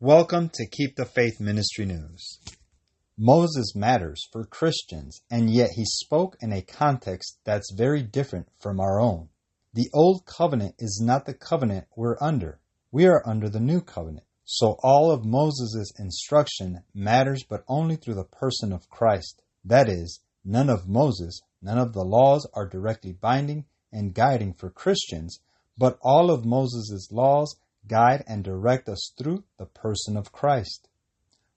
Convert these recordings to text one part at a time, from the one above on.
Welcome to Keep the Faith Ministry News. Moses matters for Christians, and yet he spoke in a context that's very different from our own. The old covenant is not the covenant we're under. We are under the new covenant. So all of Moses' instruction matters, but only through the person of Christ. That is, none of Moses, none of the laws are directly binding and guiding for Christians, but all of Moses' laws guide and direct us through the person of Christ.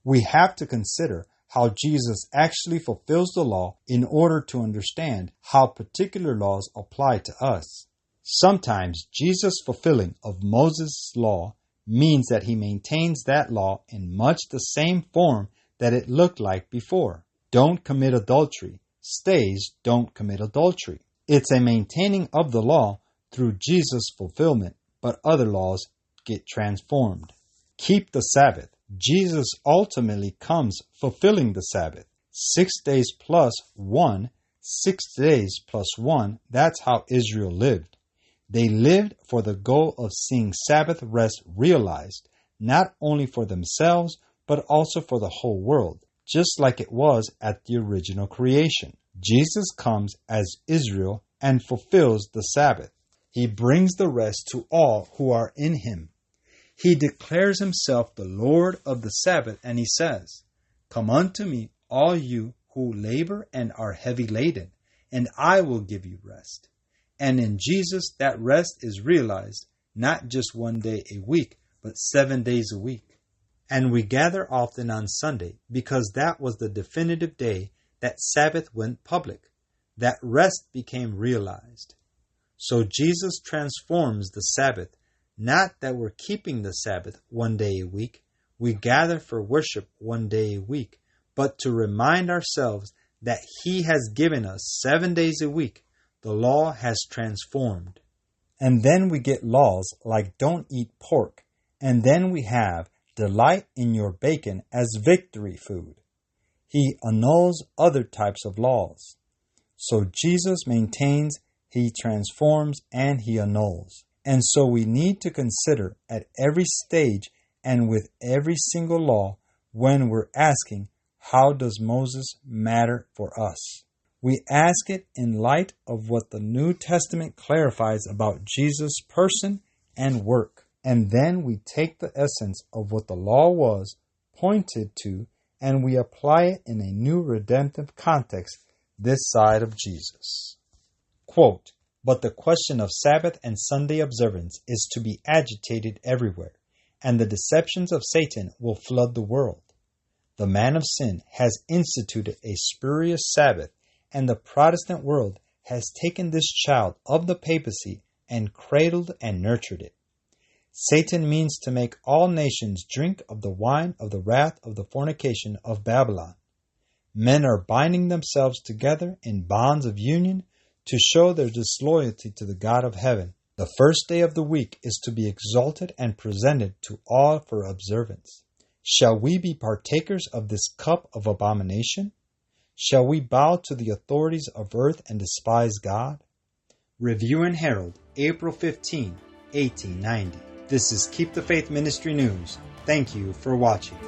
We have to consider how Jesus actually fulfills the law in order to understand how particular laws apply to us. Sometimes Jesus' fulfilling of Moses' law means that he maintains that law in much the same form that it looked like before. Don't commit adultery stays don't commit adultery. It's a maintaining of the law through Jesus' fulfillment, but other laws get transformed. Keep the Sabbath. Jesus ultimately comes fulfilling the Sabbath. 6 days plus 1, 6 days plus 1, that's how Israel lived. They lived for the goal of seeing Sabbath rest realized, not only for themselves, but also for the whole world, just like it was at the original creation. Jesus comes as Israel and fulfills the Sabbath. He brings the rest to all who are in him. He declares himself the Lord of the Sabbath, and he says, "Come unto me, all you who labor and are heavy laden, and I will give you rest." And in Jesus, that rest is realized, not just 1 day a week, but 7 days a week. And we gather often on Sunday because that was the definitive day that Sabbath went public. That rest became realized. So Jesus transforms the Sabbath. Not that we're keeping the Sabbath 1 day a week, we gather for worship 1 day a week, but to remind ourselves that he has given us 7 days a week, the law has transformed. And then we get laws like don't eat pork, and then we have delight in your bacon as victory food. He annuls other types of laws. So Jesus maintains, he transforms, and he annuls. And so we need to consider at every stage and with every single law when we're asking, how does Moses matter for us? We ask it in light of what the New Testament clarifies about Jesus' person and work. And then we take the essence of what the law was pointed to and we apply it in a new redemptive context this side of Jesus. Quote, "But the question of Sabbath and Sunday observance is to be agitated everywhere, and the deceptions of Satan will flood the world. The man of sin has instituted a spurious Sabbath, and the Protestant world has taken this child of the papacy and cradled and nurtured it. Satan means to make all nations drink of the wine of the wrath of the fornication of Babylon. Men are binding themselves together in bonds of union to show their disloyalty to the God of heaven. The first day of the week is to be exalted and presented to all for observance. Shall we be partakers of this cup of abomination? Shall we bow to the authorities of earth and despise God?" Review and Herald, April 15, 1890. This is Keep the Faith Ministry News. Thank you for watching.